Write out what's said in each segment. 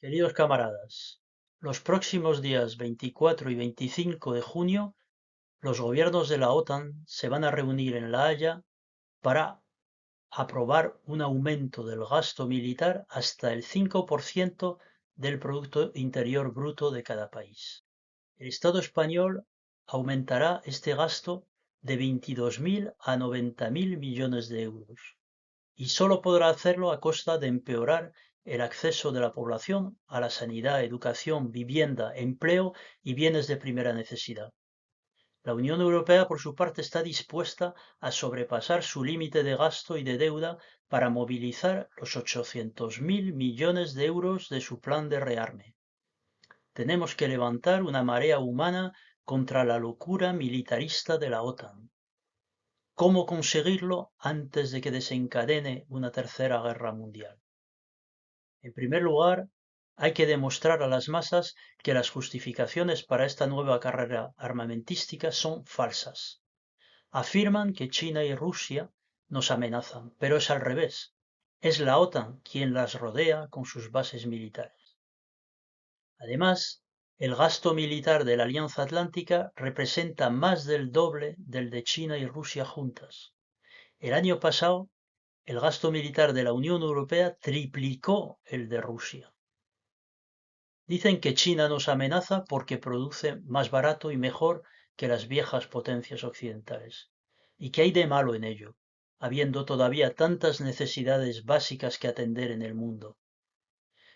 Queridos camaradas, los próximos días 24 y 25 de junio, los gobiernos de la OTAN se van a reunir en La Haya para aprobar un aumento del gasto militar hasta el 5% del Producto Interior Bruto de cada país. El Estado español aumentará este gasto de 22.000 a 90.000 millones de euros y solo podrá hacerlo a costa de empeorar el acceso de la población a la sanidad, educación, vivienda, empleo y bienes de primera necesidad. La Unión Europea, por su parte, está dispuesta a sobrepasar su límite de gasto y de deuda para movilizar los 800.000 millones de euros de su plan de rearme. Tenemos que levantar una marea humana contra la locura militarista de la OTAN. ¿Cómo conseguirlo antes de que desencadene una tercera guerra mundial? En primer lugar, hay que demostrar a las masas que las justificaciones para esta nueva carrera armamentística son falsas. Afirman que China y Rusia nos amenazan, pero es al revés. Es la OTAN quien las rodea con sus bases militares. Además, el gasto militar de la Alianza Atlántica representa más del doble del de China y Rusia juntas. El año pasado, el gasto militar de la Unión Europea triplicó el de Rusia. Dicen que China nos amenaza porque produce más barato y mejor que las viejas potencias occidentales. ¿Y qué hay de malo en ello, habiendo todavía tantas necesidades básicas que atender en el mundo?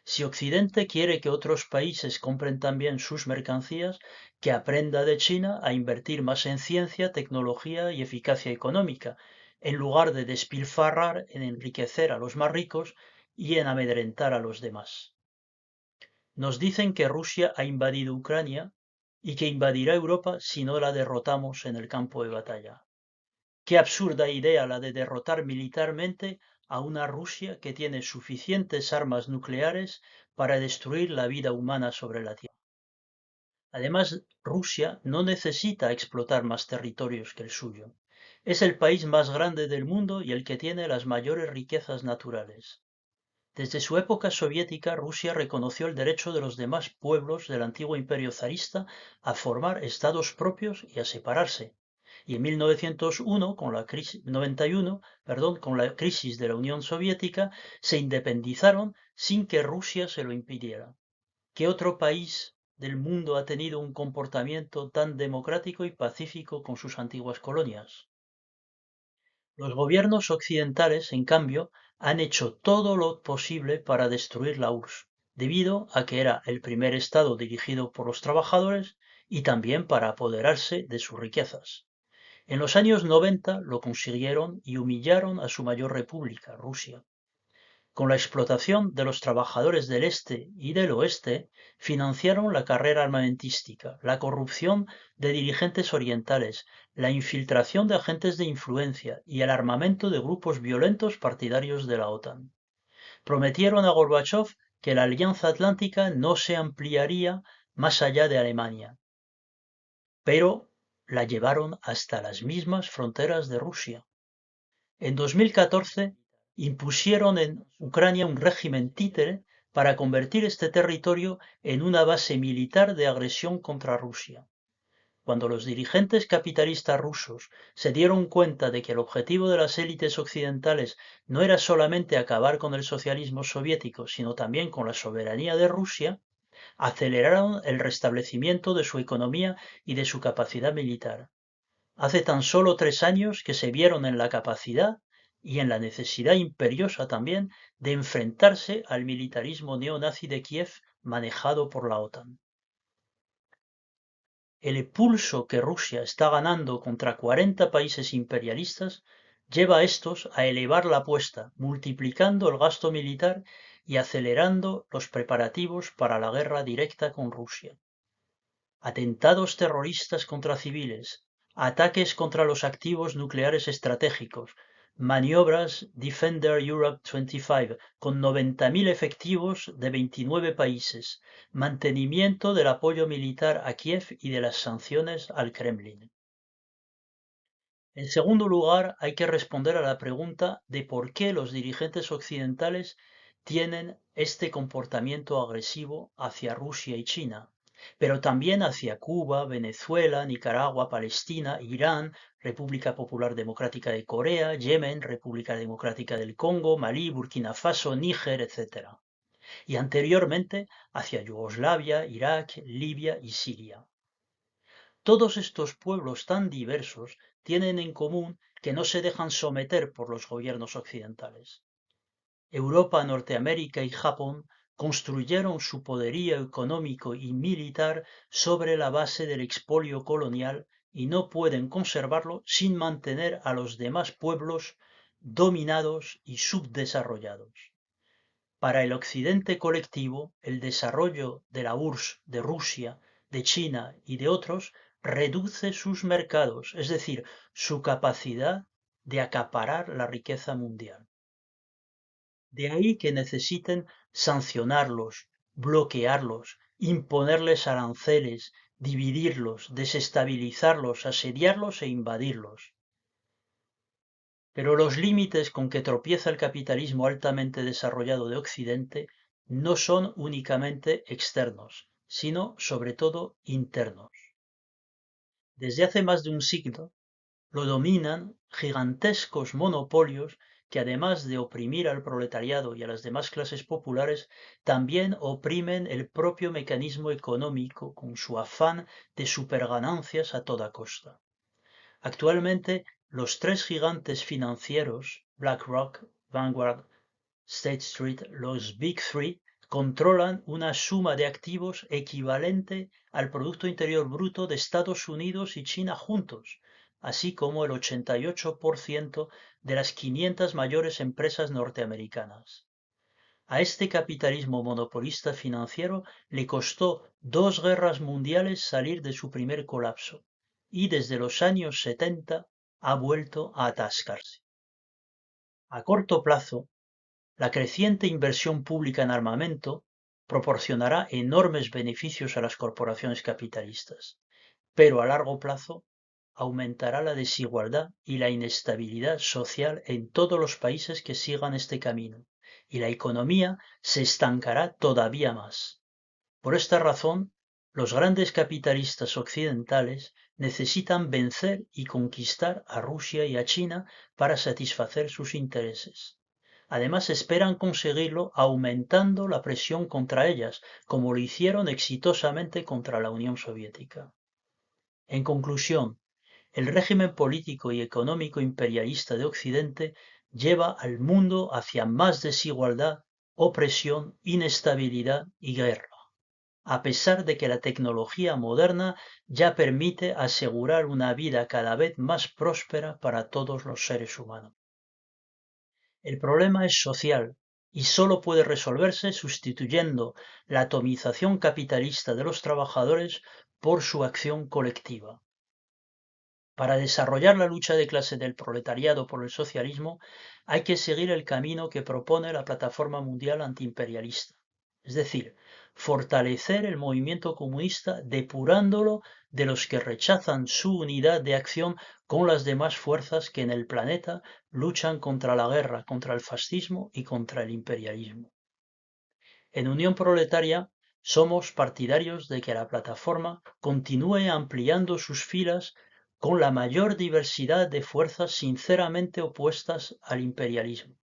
Si Occidente quiere que otros países compren también sus mercancías, que aprenda de China a invertir más en ciencia, tecnología y eficacia económica, en lugar de despilfarrar en enriquecer a los más ricos y en amedrentar a los demás. Nos dicen que Rusia ha invadido Ucrania y que invadirá Europa si no la derrotamos en el campo de batalla. Qué absurda idea la de derrotar militarmente a una Rusia que tiene suficientes armas nucleares para destruir la vida humana sobre la Tierra. Además, Rusia no necesita explotar más territorios que el suyo. Es el país más grande del mundo y el que tiene las mayores riquezas naturales. Desde su época soviética, Rusia reconoció el derecho de los demás pueblos del antiguo imperio zarista a formar estados propios y a separarse. Y en 1901, con la crisis de la Unión Soviética, se independizaron sin que Rusia se lo impidiera. ¿Qué otro país del mundo ha tenido un comportamiento tan democrático y pacífico con sus antiguas colonias? Los gobiernos occidentales, en cambio, han hecho todo lo posible para destruir la URSS, debido a que era el primer Estado dirigido por los trabajadores y también para apoderarse de sus riquezas. En los años 90 lo consiguieron y humillaron a su mayor república, Rusia. Con la explotación de los trabajadores del este y del oeste, financiaron la carrera armamentística, la corrupción de dirigentes orientales, la infiltración de agentes de influencia y el armamento de grupos violentos partidarios de la OTAN. Prometieron a Gorbachov que la Alianza Atlántica no se ampliaría más allá de Alemania, pero la llevaron hasta las mismas fronteras de Rusia. En 2014 impusieron en Ucrania un régimen títere para convertir este territorio en una base militar de agresión contra Rusia. Cuando los dirigentes capitalistas rusos se dieron cuenta de que el objetivo de las élites occidentales no era solamente acabar con el socialismo soviético, sino también con la soberanía de Rusia, aceleraron el restablecimiento de su economía y de su capacidad militar. Hace tan solo 3 años que se vieron en la capacidad y en la necesidad imperiosa también de enfrentarse al militarismo neonazi de Kiev manejado por la OTAN. El pulso que Rusia está ganando contra 40 países imperialistas lleva a estos a elevar la apuesta, multiplicando el gasto militar y acelerando los preparativos para la guerra directa con Rusia. Atentados terroristas contra civiles, ataques contra los activos nucleares estratégicos, maniobras Defender Europe 25 con 90.000 efectivos de 29 países, mantenimiento del apoyo militar a Kiev y de las sanciones al Kremlin. En segundo lugar, hay que responder a la pregunta de por qué los dirigentes occidentales tienen este comportamiento agresivo hacia Rusia y China, pero también hacia Cuba, Venezuela, Nicaragua, Palestina, Irán, República Popular Democrática de Corea, Yemen, República Democrática del Congo, Malí, Burkina Faso, Níger, etc. Y anteriormente hacia Yugoslavia, Irak, Libia y Siria. Todos estos pueblos tan diversos tienen en común que no se dejan someter por los gobiernos occidentales. Europa, Norteamérica y Japón construyeron su poderío económico y militar sobre la base del expolio colonial y no pueden conservarlo sin mantener a los demás pueblos dominados y subdesarrollados. Para el occidente colectivo, el desarrollo de la URSS, de Rusia, de China y de otros reduce sus mercados, es decir, su capacidad de acaparar la riqueza mundial. De ahí que necesiten sancionarlos, bloquearlos, imponerles aranceles, dividirlos, desestabilizarlos, asediarlos e invadirlos. Pero los límites con que tropieza el capitalismo altamente desarrollado de Occidente no son únicamente externos, sino sobre todo internos. Desde hace más de un siglo lo dominan gigantescos monopolios que además de oprimir al proletariado y a las demás clases populares, también oprimen el propio mecanismo económico con su afán de superganancias a toda costa. Actualmente, los tres gigantes financieros, BlackRock, Vanguard, State Street, los Big Three, controlan una suma de activos equivalente al Producto Interior Bruto de Estados Unidos y China juntos, así como el 88% de las 500 mayores empresas norteamericanas. A este capitalismo monopolista financiero le costó 2 guerras mundiales salir de su primer colapso y desde los años 70 ha vuelto a atascarse. A corto plazo, la creciente inversión pública en armamento proporcionará enormes beneficios a las corporaciones capitalistas, pero a largo plazo aumentará la desigualdad y la inestabilidad social en todos los países que sigan este camino, y la economía se estancará todavía más. Por esta razón, los grandes capitalistas occidentales necesitan vencer y conquistar a Rusia y a China para satisfacer sus intereses. Además, esperan conseguirlo aumentando la presión contra ellas, como lo hicieron exitosamente contra la Unión Soviética. En conclusión, el régimen político y económico imperialista de Occidente lleva al mundo hacia más desigualdad, opresión, inestabilidad y guerra, a pesar de que la tecnología moderna ya permite asegurar una vida cada vez más próspera para todos los seres humanos. El problema es social y solo puede resolverse sustituyendo la atomización capitalista de los trabajadores por su acción colectiva. Para desarrollar la lucha de clase del proletariado por el socialismo, hay que seguir el camino que propone la Plataforma Mundial Antiimperialista, es decir, fortalecer el movimiento comunista depurándolo de los que rechazan su unidad de acción con las demás fuerzas que en el planeta luchan contra la guerra, contra el fascismo y contra el imperialismo. En Unión Proletaria somos partidarios de que la plataforma continúe ampliando sus filas con la mayor diversidad de fuerzas sinceramente opuestas al imperialismo.